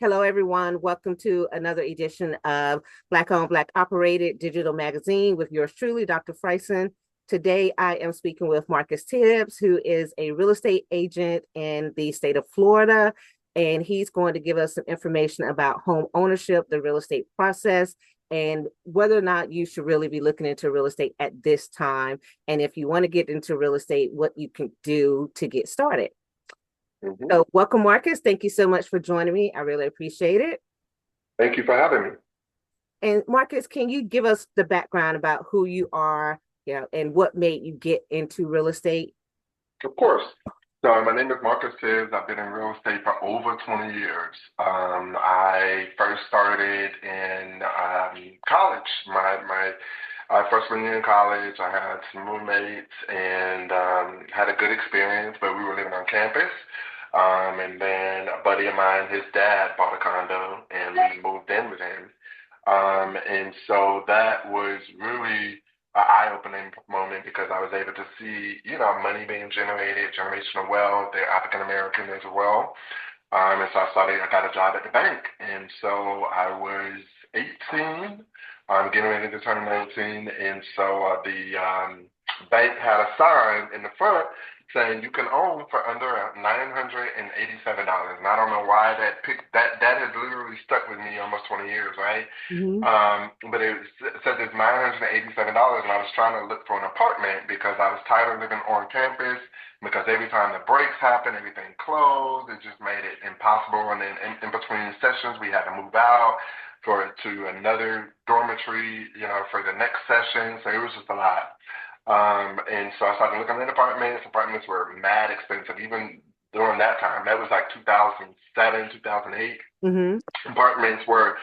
Hello, everyone. Welcome to another edition of Black Owned, Black Operated Digital Magazine with yours truly, Dr. Friesen. Today, I am speaking with Marcus Tibbs, who is a real estate agent in the state of Florida, and he's going to give us some information about home ownership, the real estate process, and whether or not you should really be looking into real estate at this time. And if you want to get into real estate, what you can do to get started. So welcome, Marcus. Thank you so much for joining me. I really appreciate it. Thank you for having me. And Marcus, can you give us the background about who you are, and what made you get into real estate? Of course. So my name is Marcus Tibbs. I've been in real estate for over 20 years. I first started in college. My freshman year in college, I had some roommates and had a good experience, but we were living on campus. And then a buddy of mine, his dad bought a condo and we moved in with him. And so that was really an eye-opening moment because I was able to see, money being generated, generational wealth. They're African American as well. And so I got a job at the bank. And so I was 18, getting ready to turn 19. And so the bank had a sign in the front saying you can own for under $987. And I don't know why that has literally stuck with me almost 20 years, right? Mm-hmm. But it said it's $987, and I was trying to look for an apartment because I was tired of living on campus. Because every time the breaks happened, everything closed. It just made it impossible. And then in between sessions, we had to move out to another dormitory, for the next session. So it was just a lot. And so I started looking at apartments. Apartments were mad expensive, even during that time. That was like 2007, 2008. Mm-hmm. Apartments were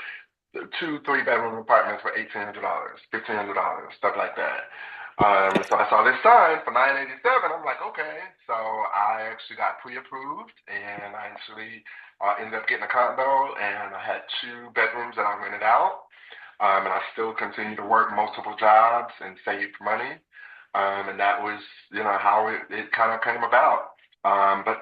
two, three-bedroom apartments for $1,800, $1,500, stuff like that. So I saw this sign for $987. I'm like, okay. So I actually got pre-approved, and I actually ended up getting a condo, and I had two bedrooms that I rented out. And I still continue to work multiple jobs and save money. And that was, how it kind of came about. But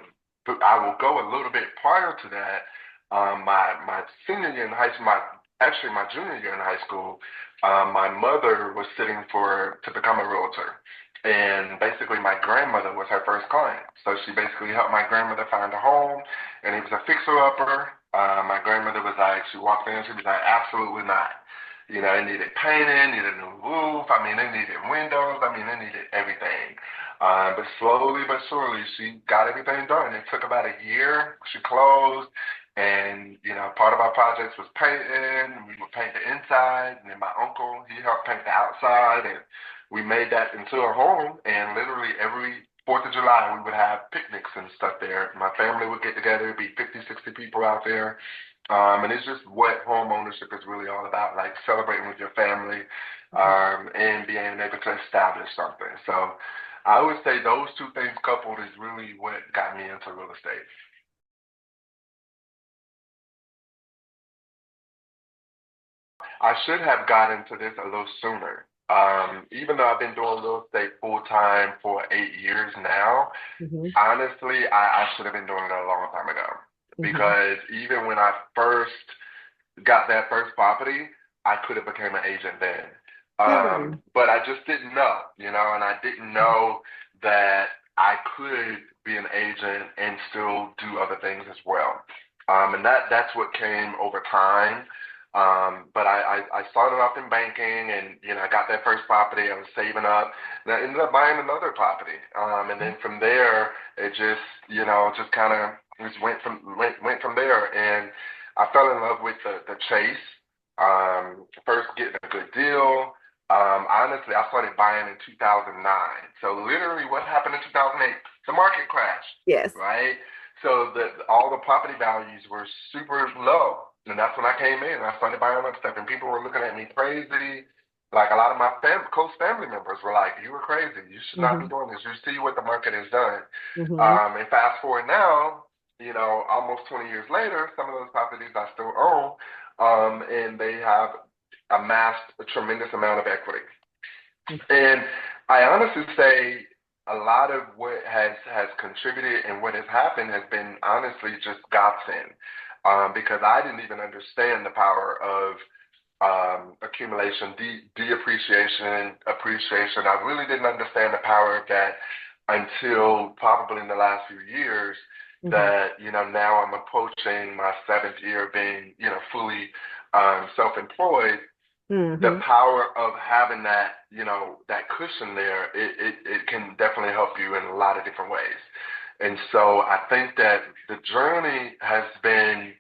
I will go a little bit prior to that. My senior year in high school, my junior year in high school, my mother was sitting to become a realtor. And basically, my grandmother was her first client. So she basically helped my grandmother find a home, and it was a fixer-upper. My grandmother was like, she walked in, she was like, absolutely not. It needed painting, needed a new roof. I mean, it needed windows. I mean, it needed everything. But slowly but surely, she got everything done. It took about a year. She closed. And, part of our projects was painting. We would paint the inside. And then my uncle, he helped paint the outside. And we made that into a home. And literally every 4th of July, we would have picnics and stuff there. My family would get together, be 50, 60 people out there. And it's just what home ownership is really all about, like celebrating with your family, and being able to establish something. So I would say those two things coupled is really what got me into real estate. I should have got into this a little sooner. Even though I've been doing real estate full time for 8 years now, Mm-hmm. honestly, I should have been doing it a long time ago. Mm-hmm. Because even when I first got that first property, I could have became an agent then. Hmm. But I just didn't know, and I didn't know that I could be an agent and still do other things as well. And that's what came over time. But I started off in banking and, I got that first property. I was saving up and I ended up buying another property. And then from there, it just, just kind of just went from there. And I fell in love with the chase. First getting a good deal. Honestly, I started buying in 2009. So literally what happened in 2008? The market crashed, Yes. right? So all the property values were super low. And that's when I came in and I started buying up stuff. And people were looking at me crazy. Like a lot of my close family members were like, you were crazy. You should not be Mm-hmm. doing this. You see what the market has done. Mm-hmm. And fast forward now, almost 20 years later, some of those properties I still own, and they have amassed a tremendous amount of equity. And I honestly say a lot of what has contributed and what has happened has been honestly just godsend. because I didn't even understand the power of accumulation, depreciation, appreciation. I really didn't understand the power of that until probably in the last few years. That, now I'm approaching my 7th year of being, fully self-employed. The power of having that, that cushion there, it can definitely help you in a lot of different ways. And so I think that the journey has been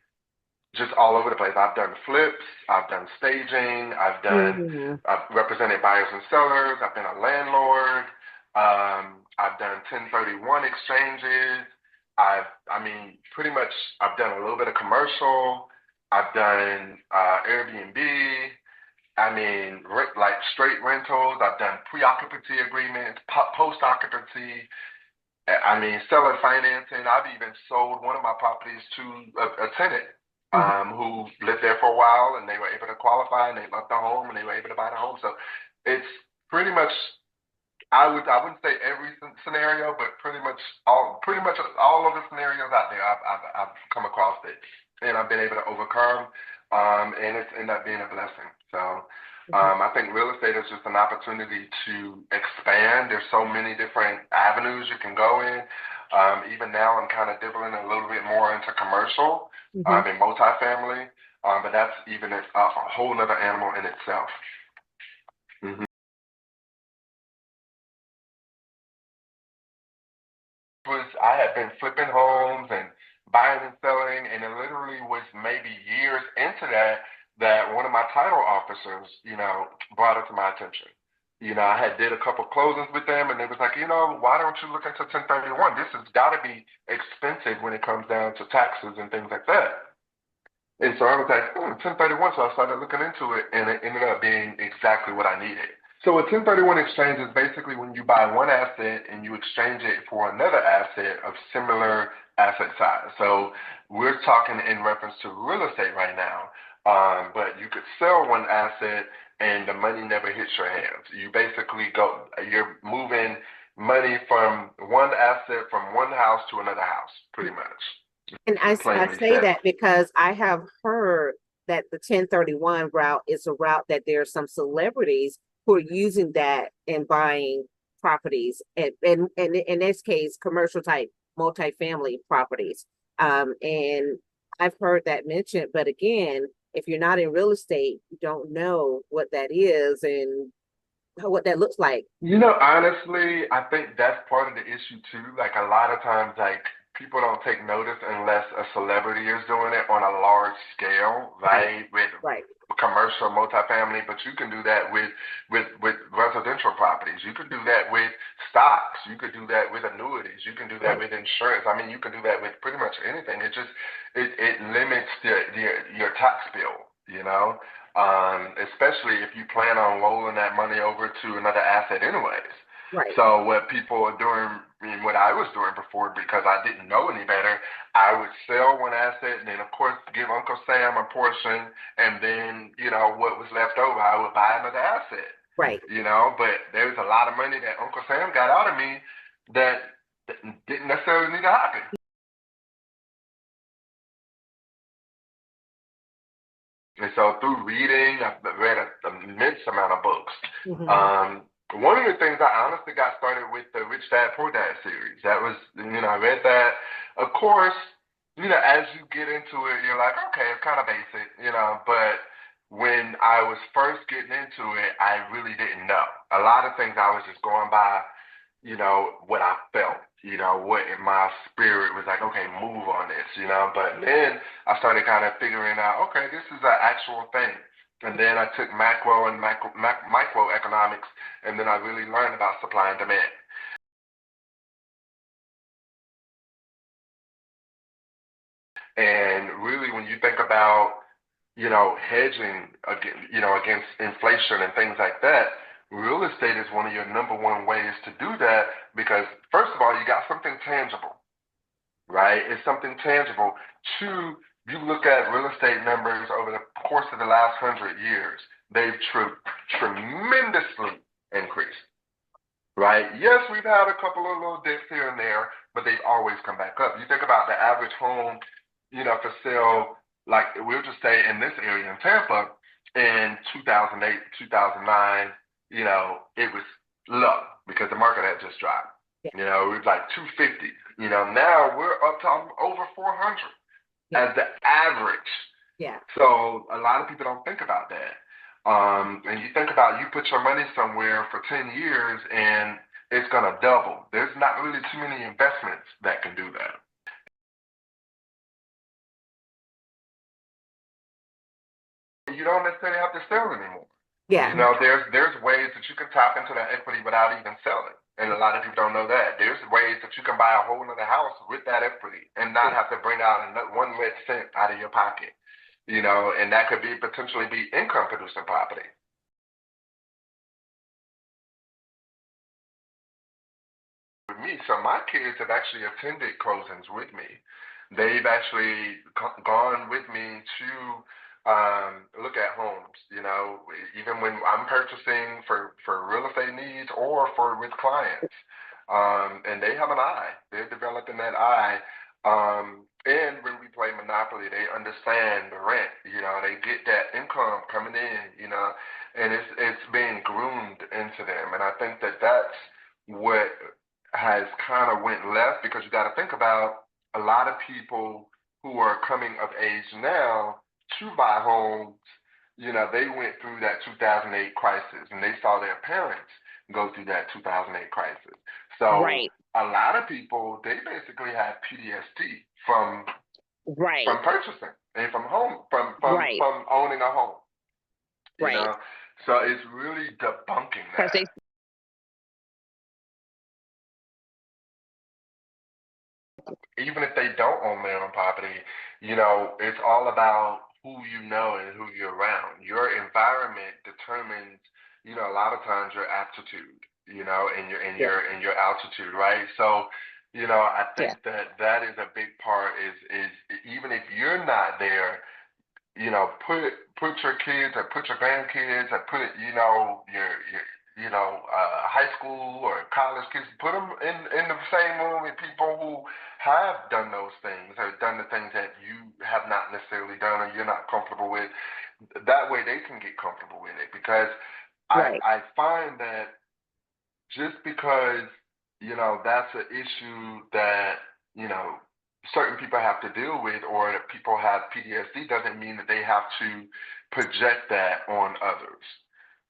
just all over the place. I've done flips, I've done staging, I've represented buyers and sellers, I've been a landlord, I've done 1031 exchanges, pretty much I've done a little bit of commercial, I've done Airbnb, like straight rentals, I've done pre-occupancy agreements, post-occupancy, seller financing. I've even sold one of my properties to a tenant who lived there for a while, and they were able to qualify, and they loved the home, and they were able to buy the home. So it's pretty much, I wouldn't say every scenario, but pretty much all of the scenarios out there, I've come across it, and I've been able to overcome, and it's ended up being a blessing. So I think real estate is just an opportunity to expand. There's so many different avenues you can go in. Even now, I'm kind of dibbling a little bit more into commercial in multifamily, but that's even a whole nother animal in itself. I had been flipping homes and buying and selling, and it literally was maybe years into that one of my title officers, brought it to my attention. I had did a couple closings with them, and they was like, why don't you look into 1031? This has got to be expensive when it comes down to taxes and things like that. And so I was like, 1031. So I started looking into it, and it ended up being exactly what I needed. So a 1031 exchange is basically when you buy one asset and you exchange it for another asset of similar asset size. So we're talking in reference to real estate right now, but you could sell one asset and the money never hits your hands. You basically you're moving money from one asset from one house to another house, pretty much. And I say that because I have heard that the 1031 route is a route that there are some celebrities who are using that and buying properties, and in this case, commercial type multifamily properties. And I've heard that mentioned, but again, if you're not in real estate, you don't know what that is and what that looks like. Honestly, I think that's part of the issue too. Like a lot of times, like people don't take notice unless a celebrity is doing it on a large scale, right? With commercial multifamily, but you can do that with residential properties. You could do that with stocks. You could do that with annuities. You can do that with insurance. You can do that with pretty much anything. It just it limits your tax bill, especially if you plan on rolling that money over to another asset anyways. Right. So what people are doing, what I was doing before, because I didn't know any better, I would sell one asset and then, of course, give Uncle Sam a portion, and then, what was left over, I would buy another asset. Right. But there's a lot of money that Uncle Sam got out of me that didn't necessarily need to happen. And so through reading, I've read an immense amount of books. One of the things I honestly got started with the Rich Dad Poor Dad series. That was, I read that. Of course, as you get into it, you're like, okay, it's kind of basic, but when I was first getting into it, I really didn't know. A lot of things I was just going by, what I felt, what in my spirit was like, okay, move on this, but then I started kind of figuring out, okay, this is an actual thing. And then I took macro and microeconomics, and then I really learned about supply and demand. And really, when you think about, hedging against inflation and things like that, real estate is one of your number one ways to do that, because first of all, you got something tangible, right? It's something tangible. Two, you look at real estate numbers over the course of the last 100 years, they've tremendously increased, right? Yes, we've had a couple of little dips here and there, but they've always come back up. You think about the average home for sale, like we'll just say in this area in Tampa in 2008, 2009, it was low because the market had just dropped. Yeah. It was like 250. Now we're up to over 400 Yeah. as the average. Yeah. So a lot of people don't think about that. And you think about you put your money somewhere for 10 years and it's going to double. There's not really too many investments that can do that. You don't necessarily have to sell anymore. Yeah. There's ways that you can tap into that equity without even selling. And a lot of people don't know that. There's ways that you can buy a whole other house with that equity and not Yeah. have to bring out one red cent out of your pocket. And that could be potentially be income producing property. With me, so my kids have actually attended closings with me. They've actually gone with me to look at homes. Even when I'm purchasing for real estate needs or for with clients, and they have an eye. They're developing that eye. And when we play Monopoly, they understand the rent. They get that income coming in. And it's being groomed into them. And I think that that's what has kind of went left because you got to think about a lot of people who are coming of age now to buy homes. They went through that 2008 crisis and they saw their parents go through that 2008 crisis. So Right. a lot of people, they basically have PTSD from Right. purchasing and from home Right. from owning a home. You Right. know, so it's really debunking Because that. they. Even if they don't own their own property, it's all about who you know and who you're around. Your environment determines, a lot of times your aptitude, Yeah. and your altitude, right? So, I Yeah. think that that is a big part is even if you're not there, put your kids or put your grandkids or put your high school or college kids, put them in the same room with people who have done those things or done the things that you have not necessarily done or you're not comfortable with. That way they can get comfortable with it because Right. I find that just because that's an issue that you know certain people have to deal with or that people have PTSD doesn't mean that they have to project that on others,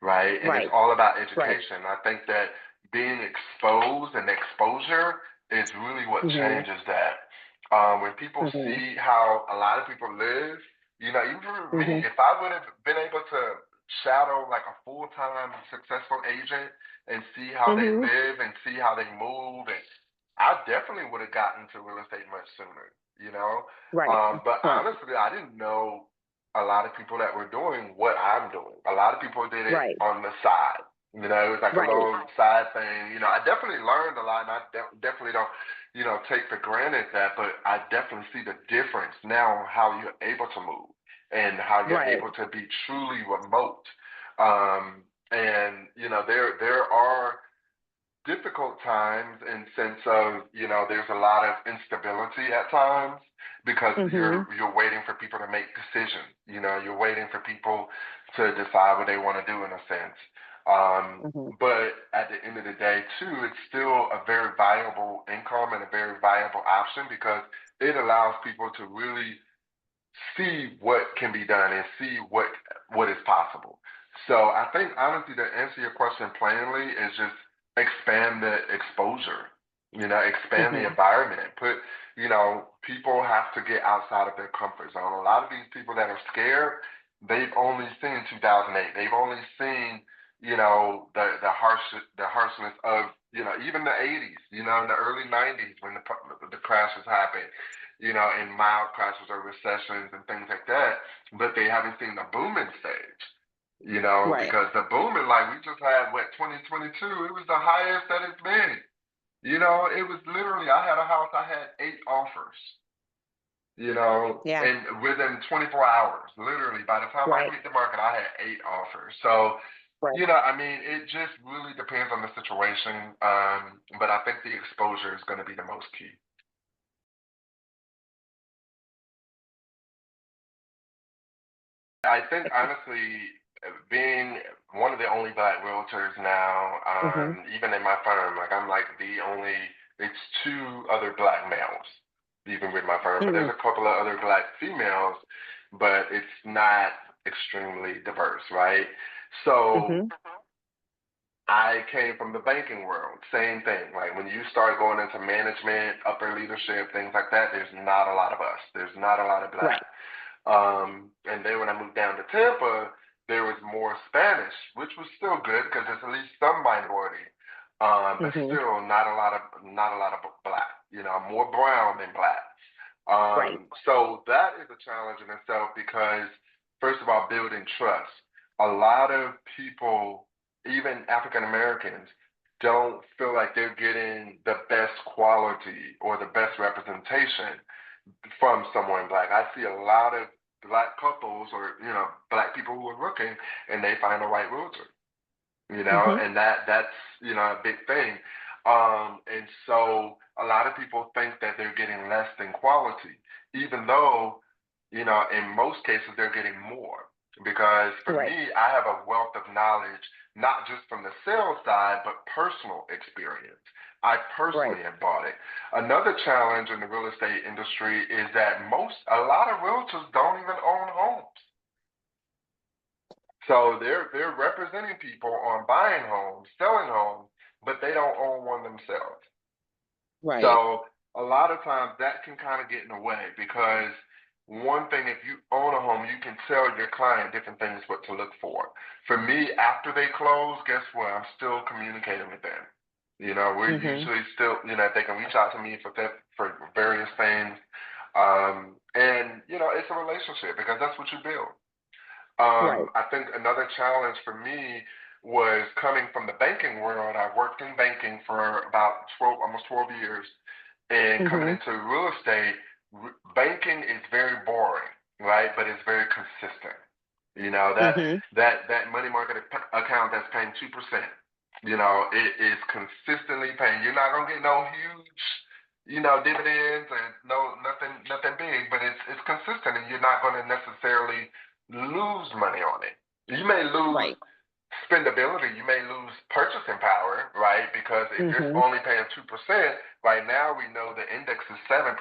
right? And it's Right. all about Right. education. I think that being exposed and exposure is really what Mhm. changes that. When people Mhm. see how a lot of people live, even for me, Mhm. if I would have been able to shadow like a full-time successful agent and see how they Mhm. live and see how they move. And I definitely would have gotten to real estate much sooner. Right. But Right. honestly, I didn't know a lot of people that were doing what I'm doing. A lot of people did it Right. on the side. It was like a Right. little side thing. I definitely learned a lot, and I definitely don't, take for granted that. But I definitely see the difference now on how you're able to move and how you're Right. able to be truly remote. And there are difficult times in sense of there's a lot of instability at times because Mhm. you're waiting for people to make decisions. You're waiting for people to decide what they want to do in a sense. Mhm. But at the end of the day, too, it's still a very viable income and a very viable option because it allows people to really see what can be done and see what is possible. So I think honestly to answer your question plainly is just expand the exposure, expand the Mhm. environment. People have to get outside of their comfort zone. A lot of these people that are scared, they've only seen 2008. They've only seen, the harshness of, even the 80s, in the early 90s when the crashes happened, in mild crashes or recessions and things like that, but they haven't seen the booming stage, Right. because the booming, like we just had, 2022, it was the highest that it's been. It was literally, I had a house, I had 8 offers, Yeah. and within 24 hours, literally, by the time I Right. hit the market, I had 8 offers. So, Right. I mean, it just really depends on the situation. But I think the exposure is going to be the most key. I think honestly, being one of the only black realtors now, Mm-hmm. even in my firm, like I'm like the only, it's two other black males, even with my firm, but there's Mm-hmm. a couple of other black females, but it's not extremely diverse, right? So Mm-hmm. I came from the banking world, same thing. Like when you start going into management, upper leadership, things like that, there's not a lot of us. There's not a lot of black. Right. And then when I moved down to Tampa, there was more Spanish, which was still good because there's at least some minority, but Mm-hmm. still not a lot of black. More brown than black. Right. So that is a challenge in itself because, first of all, building trust. A lot of people, even African Americans, don't feel like they're getting the best quality or the best representation from someone black. I see a lot of black couples or black people who are looking and they find a white realtor, Mm-hmm. and that's a big thing. And so a lot of people think that they're getting less than quality, even though in most cases they're getting more. Because for Right. me, I have a wealth of knowledge, not just from the sales side, but personal experience. I Right. personally have bought it. Another challenge in the real estate industry is that a lot of realtors don't even own homes. So they're representing people on buying homes, selling homes, but they don't own one themselves. Right. So a lot of times that can kind of get in the way because one thing, if you own a home, you can tell your client different things what to look for. For me, after they close, guess what? I'm still communicating with them. We're Mm-hmm. usually still, they can reach out to me for various things. And it's a relationship because that's what you build. Right. I think another challenge for me was coming from the banking world. I worked in banking for about 12, almost 12 years, and coming Mm-hmm. into real estate, banking is very boring, right? But it's very consistent. You know that Mm-hmm. that money market account that's paying 2%. It is consistently paying. You're not gonna get no huge, dividends and no nothing big, but it's consistent, and you're not gonna necessarily lose money on it. You may lose Right. spendability, you may lose purchasing power, right? Because if you're Mm-hmm. only paying 2%, right now we know the index is 7%.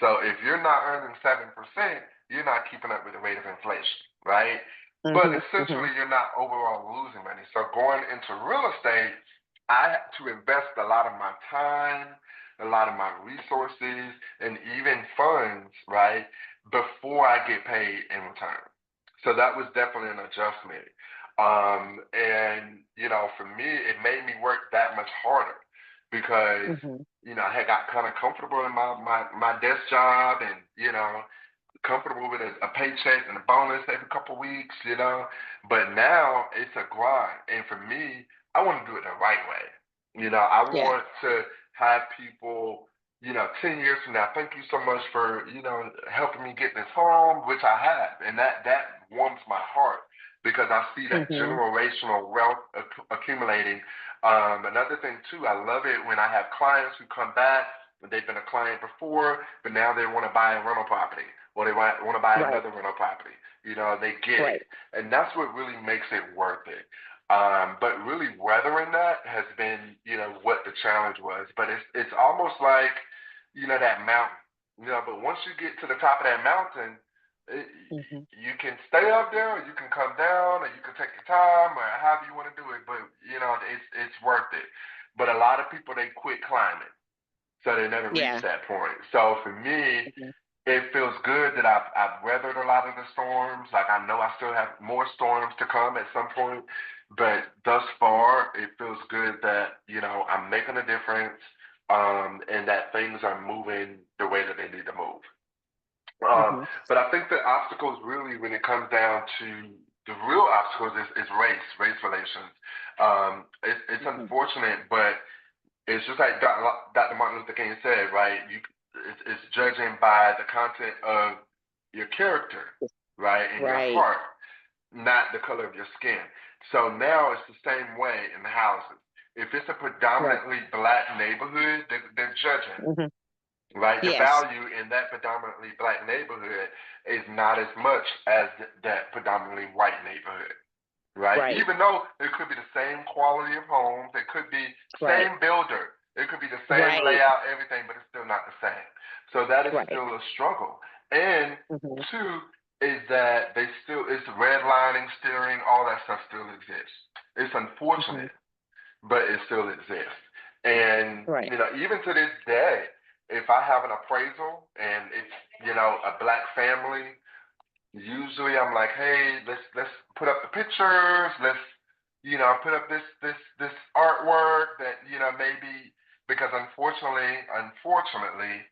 So if you're not earning 7%, you're not keeping up with the rate of inflation, right? But Mm-hmm. Mm-hmm. essentially you're not overall losing money. So going into real estate, I had to invest a lot of my time, a lot of my resources, and even funds, right, before I get paid in return. So that was definitely an adjustment. And for me, it made me work that much harder because Mm-hmm. I had got kind of comfortable in my desk job, and comfortable with a paycheck and a bonus every couple of weeks. But now it's a grind, and for me, I want to do it the right way. I Yeah. want to have people. 10 years from now, thank you so much for, helping me get this home, which I have. And that warms my heart because I see that Mm-hmm. generational wealth accumulating. Another thing too, I love it when I have clients who come back. They've been a client before, but now they want to buy a rental property or they want to buy Right. another rental property. They get it. Right. And that's what really makes it worth it. But really weathering that has been, what the challenge was. But it's almost like, that mountain. But once you get to the top of that mountain, it, Mm-hmm. you can stay up there, or you can come down, or you can take your time, or however you want to do it. But it's worth it. But a lot of people they quit climbing, so they never reach Yeah. that point. So for me, Mm-hmm. it feels good that I've weathered a lot of the storms. Like I know I still have more storms to come at some point, but thus far it feels good that I'm making a difference, and that things are moving the way that they need to move. Um, Mm-hmm. but I think the obstacles really, when it comes down to the real obstacles, is race relations. It's Mm-hmm. unfortunate, but it's just like Dr. Martin Luther King said, right? It's judging by the content of your character, right, and your Right. heart, not the color of your skin. So now it's the same way in the houses. If it's a Right. predominantly black neighborhood, they're judging. Mm-hmm. right? The Yes. value in that predominantly black neighborhood is not as much as that predominantly white neighborhood, right? Right. Even though it could be the same quality of homes, it could be Right. same builder, it could be the same Right. layout, everything, but it's still not the same. So that is Right. still a struggle. And Mhm. two is that it's redlining, steering, all that stuff still exists. It's Mhm. unfortunate, but it still exists. And Right. even to this day, if I have an appraisal and it's a black family, usually I'm like, hey, let's put up the pictures, let's put up this artwork that maybe, because unfortunately,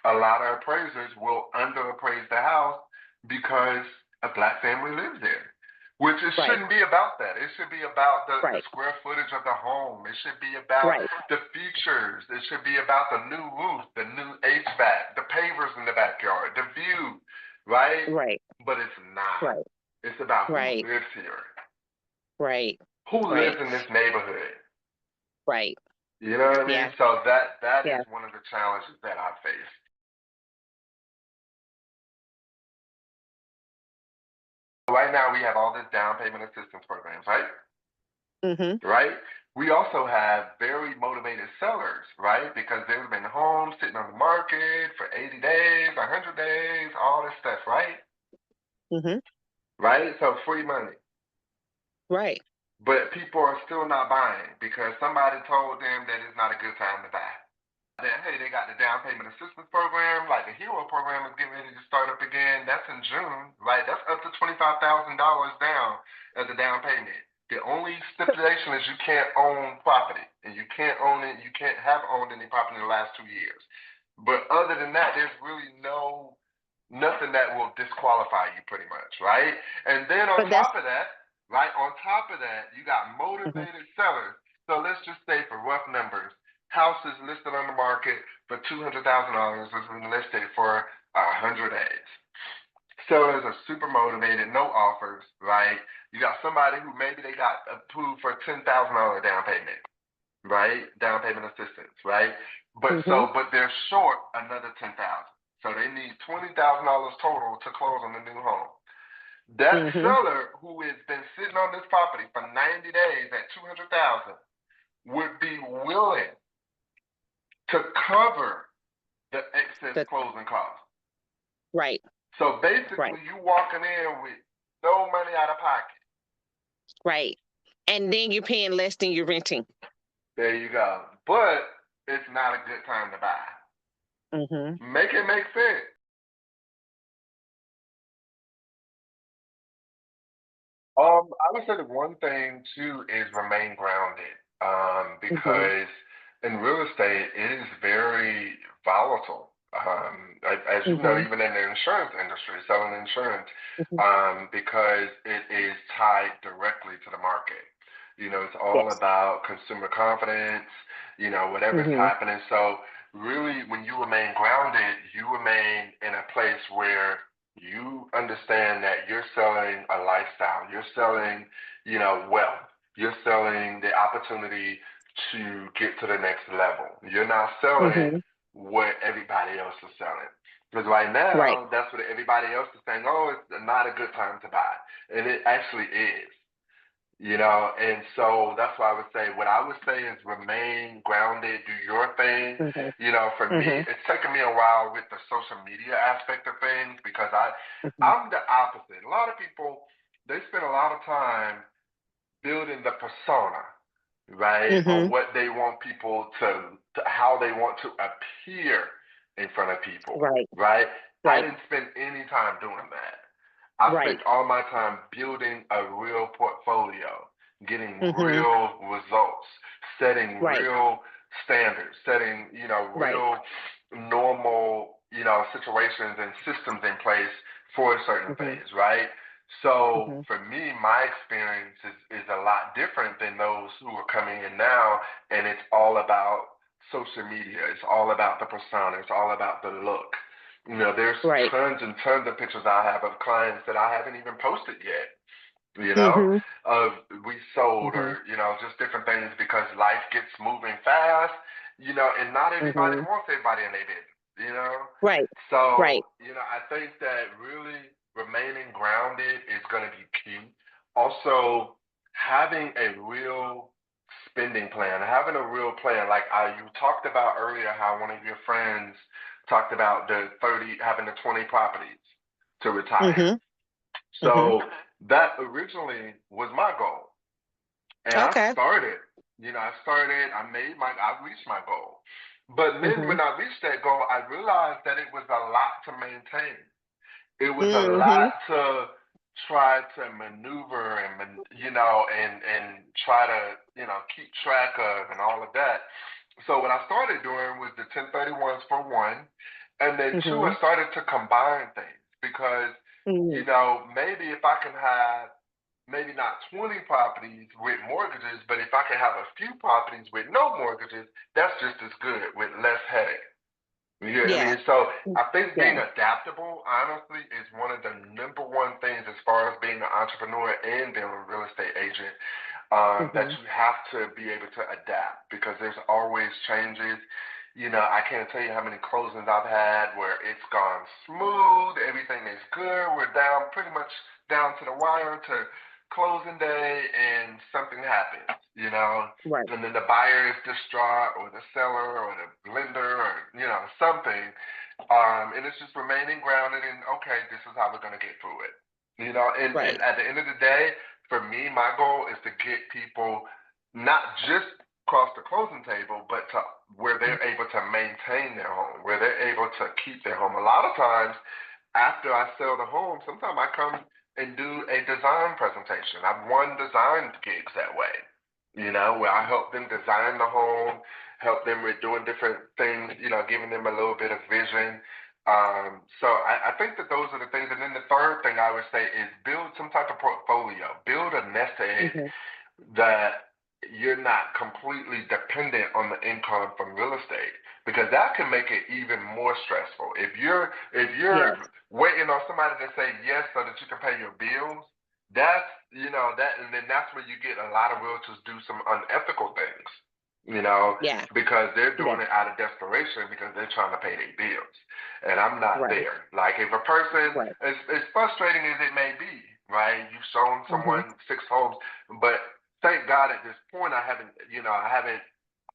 a lot of appraisers will underappraise the house because a black family lives there. Which it Right. shouldn't be about that. It should be about the Right. square footage of the home. It should be about Right. the features. It should be about the new roof, the new HVAC, the pavers in the backyard, the view, right? Right. But it's not. Right. It's about who Right. lives here, Right. who lives Right. in this neighborhood. Right. You know what I mean? Yeah. So that is Yeah. one of the challenges that I face. Right now, we have all this down payment assistance programs, right? Mhm. Right? We also have very motivated sellers, right? Because there's been homes sitting on the market for 80 days, 100 days, all this stuff, right? Mhm. Right? So free money. Right. But people are still not buying because somebody told them that it's not a good time to buy. That, hey, they got the down payment assistance program, like the Hero program is getting ready to start up again. That's in June, right? That's up to $25,000 down as a down payment. The only stipulation is you can't own property, and you can't own it. You can't have owned any property in the last 2 years. But other than that, there's really nothing that will disqualify you, pretty much, right? And then on But that's top of that, right? On top of that, you got mhm. motivated sellers. So let's just say, for rough numbers, houses listed on the market for $200,000 has been listed for 100 days. Sellers are super motivated, no offers, right? You got somebody who maybe they got approved for $10,000 down payment, right? Down payment assistance, right? Mhm. But they're short another 10,000. So they need $20,000 total to close on the new home. That Mhm. seller who has been sitting on this property for 90 days at 200,000 would be willing to cover the excess The closing costs. right. So Right. basically, you walking in with no money out of pocket. Right. And then you're paying less than you're renting. There you go. But it's not a good time to buy. Mhm. Make it make sense. I would say the one thing too is remain grounded. Mhm. Because in real estate, it is very volatile. As you know, Mhm. even in the insurance industry, selling insurance, Mhm. because it is tied directly to the market. It's all Yes. about consumer confidence, whatever's Mhm. happening. So really, when you remain grounded, you remain in a place where you understand that you're selling a lifestyle, you're selling, wealth, you're selling the opportunity to get to the next level. You're not selling Mhm. what everybody else is selling. Because right Right. now, that's what everybody else is saying. Oh, it's not a good time to buy. And it actually is. And so that's why what I would say is remain grounded, do your thing. Mhm. For me, Mhm. it's taken me a while with the social media aspect of things because Mhm. I'm the opposite. A lot of people, they spend a lot of time building the persona, right? On Mhm. what they want people to how they want to appear in front of people, Right. right? I Right. didn't spend any time doing that. I Right. spent all my time building a real portfolio, getting Mhm. real results, setting Right. real standards, setting, Right. real normal, situations and systems in place for a certain Mhm. phase, right? So Mhm. for me, my experience is a lot different than those who are coming in now, and it's all about social media. It's all about the persona. It's all about the look. There's Right. tons and tons of pictures I have of clients that I haven't even posted yet. Mhm. Of we sold Mhm. or just different things because life gets moving fast. And not everybody Mhm. wants everybody in their business. you know? Right. Right. So, I think that really remaining grounded is going to be key. Also, having a real spending plan, having a real plan. Like you talked about earlier, how one of your friends talked about having the 20 properties to retire. Mm-hmm. Mm-hmm. So that originally was my goal. And Okay. I reached my goal. But then Mm-hmm. when I reached that goal, I realized that it was a lot to maintain. It was a Mm-hmm. lot to try to maneuver and try to, keep track of and all of that. So what I started doing was the 1031s for one, and then two, I Mm-hmm. started to combine things because, Mm-hmm. maybe if I can have maybe not 20 properties with mortgages, but if I can have a few properties with no mortgages, that's just as good with less headache. You know what I Yeah. mean? So I think Yeah. being adaptable, honestly, is one of the number one things as far as being an entrepreneur and being a real estate agent, that Mm-hmm. you have to be able to adapt because there's always changes. I can't tell you how many closings I've had where it's gone smooth, everything is good, we're down pretty much down to the wire to closing day, and something happens. Right. And then the buyer is distraught, or the seller, or the lender, or something. And it's just remaining grounded and okay, this is how we're gonna get through it. And Right. at the end of the day, for me, my goal is to get people not just across the closing table, but to where they're able to maintain their home, where they're able to keep their home. A lot of times after I sell the home, sometimes I come and do a design presentation. I've won design gigs that way, where I help them design the home, help them with doing different things, giving them a little bit of vision. So I think that those are the things. And then the third thing I would say is build some type of portfolio, build a nest egg Mm-hmm. that you're not completely dependent on the income from real estate because that can make it even more stressful. If you're Yes. waiting on somebody to say yes so that you can pay your bills, that's that and then that's where you get a lot of realtors do some unethical things, Yeah. because they're Yeah. doing it out of desperation because they're trying to pay their bills. And I'm not Right. there. Like if a person, Right. as frustrating as it may be, right? You've shown Mm-hmm. someone 6 homes, but thank God at this point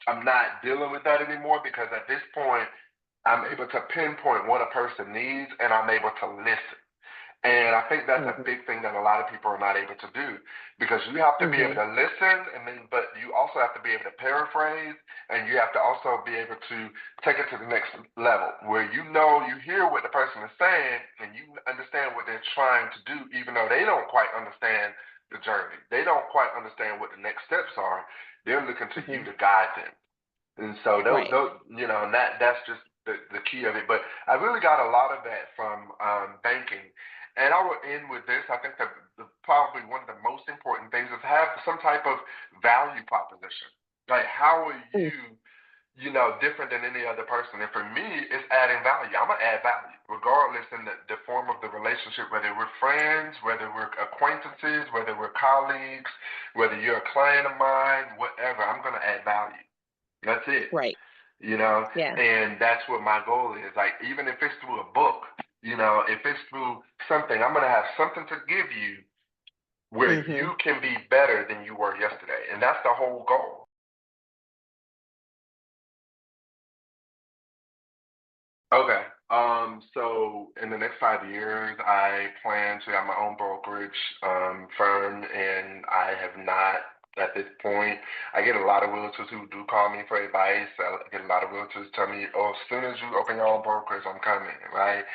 I'm not dealing with that anymore because at this point I'm able to pinpoint what a person needs and I'm able to listen. And I think that's a Mm-hmm. big thing that a lot of people are not able to do because you have to be Mm-hmm. able to listen but you also have to be able to paraphrase and you have to also be able to take it to the next level where you hear what the person is saying and you understand what they're trying to do, even though they don't quite understand the journey. They don't quite understand what the next steps are. They're looking to Mm-hmm. you to guide them. And so Right. and that's just the key of it. But I really got a lot of that from banking. And I will end with this. I think that probably one of the most important things is have some type of value proposition. Like, how are Mm. different than any other person? And for me, it's adding value. I'm gonna add value, regardless in the form of the relationship, whether we're friends, whether we're acquaintances, whether we're colleagues, whether you're a client of mine, whatever. I'm gonna add value. That's it. Right. You know, Yeah. and that's what my goal is. Like, even if it's through a book, if it's through something, I'm gonna have something to give you where Mm-hmm. you can be better than you were yesterday, and that's the whole goal. Okay. So in the next 5 years, I plan to have my own brokerage firm, and I have not at this point. I get a lot of realtors who do call me for advice. I get a lot of realtors tell me, "Oh, as soon as you open your own brokerage, I'm coming." Right.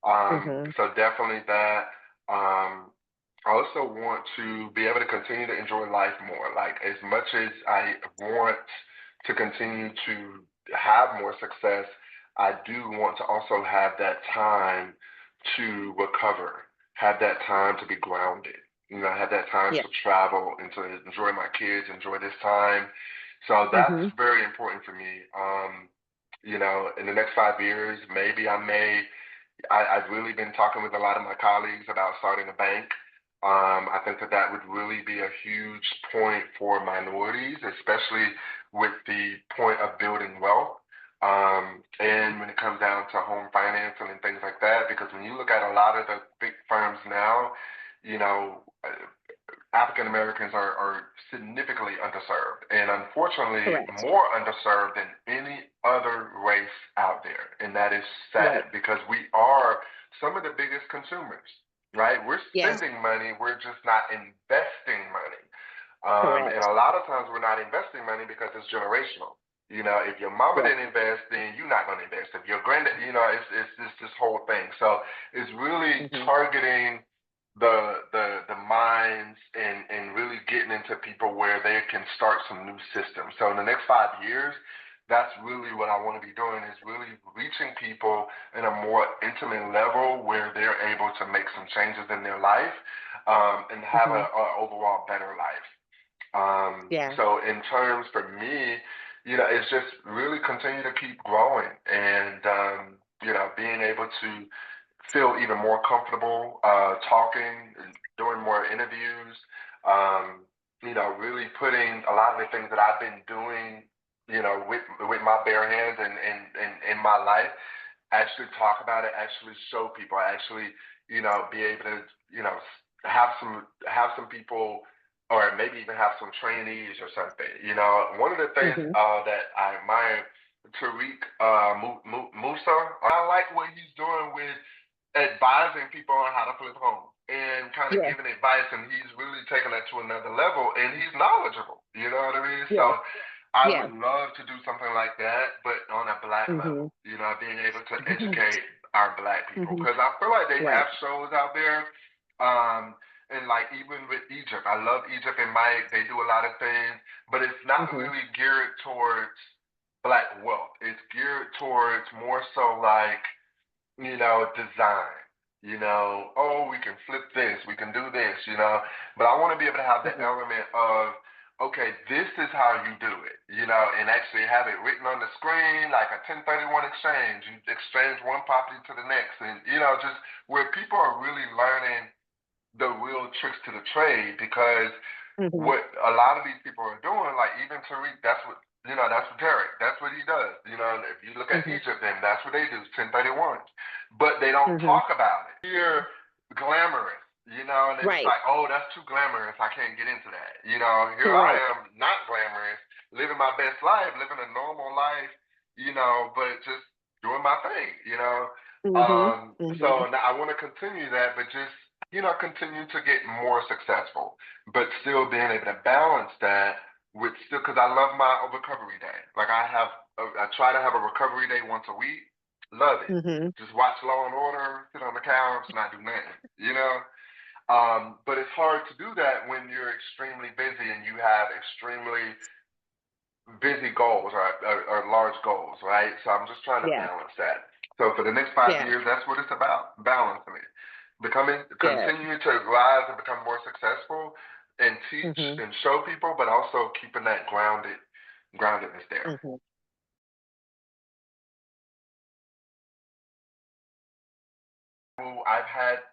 Mm-hmm. So definitely that. I also want to be able to continue to enjoy life more. Like as much as I want to continue to have more success, I do want to also have that time to recover, have that time to be grounded, have that time Yeah. to travel and to enjoy my kids, enjoy this time. So that's Mm-hmm. very important for me. In the next 5 years, maybe I've really been talking with a lot of my colleagues about starting a bank. I think that that would really be a huge point for minorities, especially with the point of building wealth. And when it comes down to home financing and things like that, because when you look at a lot of the big firms now, you know, African Americans are significantly underserved, and unfortunately, Correct. more underserved than any other race out there. And that is Right. sad because we are some of the biggest consumers, right? We're Yes. spending money, we're just not investing money. And Correct. a lot of times we're not investing money because it's generational. You know, if your mama Right. didn't invest, then you're not going to invest. If your granddad, you know, it's this whole thing. So it's really Mm-hmm. targeting the minds and really getting into people where they can start some new systems. So in the next 5 years, that's really what I want to be doing, is really reaching people in a more intimate level where they're able to make some changes in their life, and have Mm-hmm. a overall better life. Yeah. So in terms for me, you know, it's just really continue to keep growing and, you know, being able to feel even more comfortable talking and doing more interviews. You know, really putting a lot of the things that I've been doing, you know, with my bare hands and in my life, actually talk about it, actually show people, actually, you know, be able to, you know, have some people, or maybe even have some trainees or something. You know, one of the things Mm-hmm. that I admire Tariq Musa, I like what he's doing with advising people on how to flip homes and kind of Yeah. giving advice, and he's really taking that to another level, and he's knowledgeable. You know what I mean? So Yeah. I Yeah. would love to do something like that, but on a black Mm-hmm. level. You know, being able to educate our black people, Mm-hmm. because I feel like they Right. have shows out there. And like even with Egypt, I love Egypt and Mike. They do a lot of things, but it's not Mm-hmm. really geared towards black wealth. It's geared towards more so like, you know, design. You know, oh, we can flip this, we can do this, you know. But I want to be able to have the Mm-hmm. element of, okay, this is how you do it, you know, and actually have it written on the screen like a 1031 exchange. You exchange one property to the next, and, you know, just where people are really learning the real tricks to the trade, because Mm-hmm. what a lot of these people are doing, like even Tariq, that's what, you know, that's what Derek, that's what he does. You know, if you look at Mm-hmm. Egypt, then that's what they do, 1031. But they don't Mm-hmm. talk about it. Here, glamorous, you know, and it's Right. like, oh, that's too glamorous. I can't get into that. You know, here I Correct. am, not glamorous, living my best life, living a normal life, you know, but just doing my thing, you know. Mm-hmm. Mm-hmm. So now I want to continue that, but just, you know, continue to get more successful, but still being able to balance that with still, because I love my recovery day. Like I try to have a recovery day once a week. Love it. Mm-hmm. Just watch Law and Order, sit on the couch, not do nothing, you know? But it's hard to do that when you're extremely busy and you have extremely busy goals, or large goals, right? So I'm just trying to Yeah. balance that. So for the next 5 years, Yeah. that's what it's about, balancing it. Yeah. Continue to rise and become more successful and teach Mm-hmm. and show people, but also keeping that groundedness there. Mm-hmm. I've had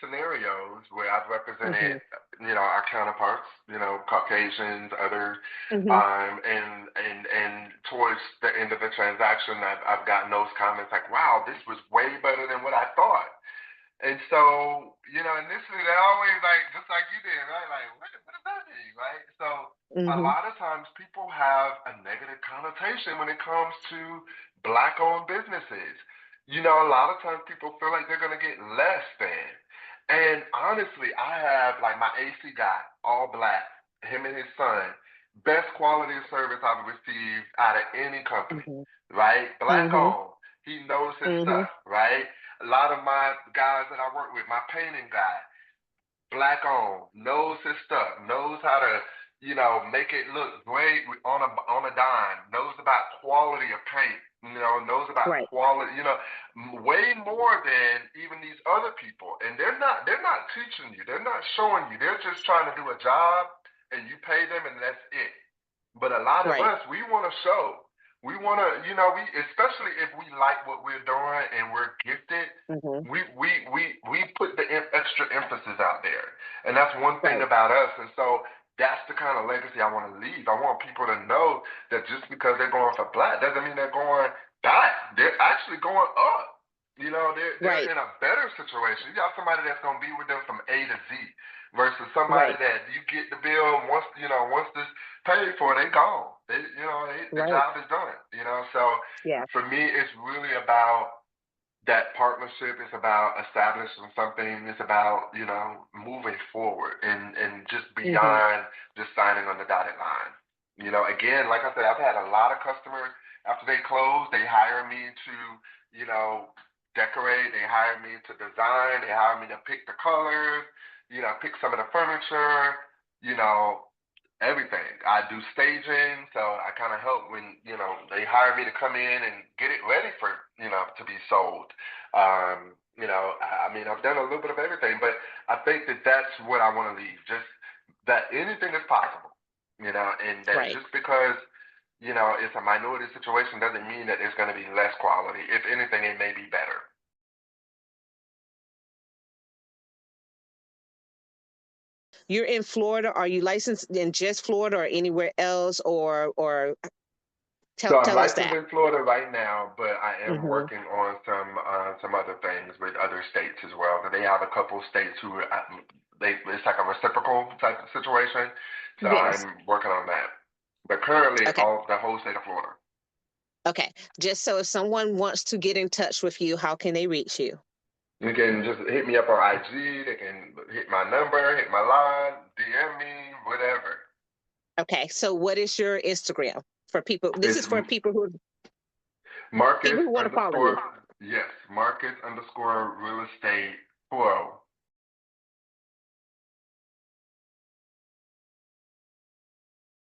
scenarios where I've Mm-hmm. represented, you know, our counterparts, you know, Caucasians, others, Mm-hmm. and towards the end of the transaction, I've gotten those comments like, "Wow, this was way better than what I thought." And so, you know, initially they always like, just like you did, right? Like, what does that mean, right? So a Mm-hmm. lot of times people have a negative connotation when it comes to black-owned businesses. You know, a lot of times people feel like they're gonna get less than. And honestly, I have like my AC guy, all black, him and his son, best quality of service I've received out of any company, Mm-hmm. right? Black Mm-hmm. owned. He knows his Mm-hmm. stuff, right? A lot of my guys that I work with, my painting guy, black owned, knows his stuff, knows how to, you know, make it look great on a dime, knows about quality of paint, you know, knows about Right. quality, you know, way more than even these other people. And they're not teaching you, they're not showing you, they're just trying to do a job and you pay them and that's it. But a lot of Right. us, we want to show. We want to, you know, we especially if we like what we're doing and we're gifted, Mm-hmm. we put the extra emphasis out there, and that's one thing Right. about us. And so that's the kind of legacy I want to leave. I want people to know that just because they're going for black doesn't mean they're going they're actually going up. You know, they're Right, in a better situation. You got somebody that's gonna be with them from A to Z versus somebody right, that you get the bill once this paid for, they gone. The right. job is done. So Yeah. for me, it's really about that partnership. Is about establishing something. It's about moving forward and just Hmm. beyond just signing on the dotted line. Again, like I said, I've had a lot of customers after they close, they hire me to decorate. They hire me to design. They hire me to pick the colors. Pick some of the furniture. You know, everything. I do staging, so I kind of help when they hire me to come in and get it ready for to be sold. I mean, I've done a little bit of everything, but I think that that's what I want to leave. Just that anything is possible, and that Right. just because it's a minority situation doesn't mean that it's going to be less quality. If anything, it may be better. You're in Florida. Are you licensed in just Florida or anywhere else? Or So I'm tell us licensed that. in Florida right now, but I am Hmm. working on some other things with other states as well. They have a couple states who it's like a reciprocal type of situation. So Yes. I'm working on that. But currently, Okay. all the whole state of Florida. Okay. Just so if someone wants to get in touch with you, how can they reach you? You can just hit me up on IG. They can hit my number, hit my line, DM me, whatever. Okay. So what is your Instagram for people? This It's is for Marcus people who want to follow you. underscore, yes, Marcus underscore real estate 40.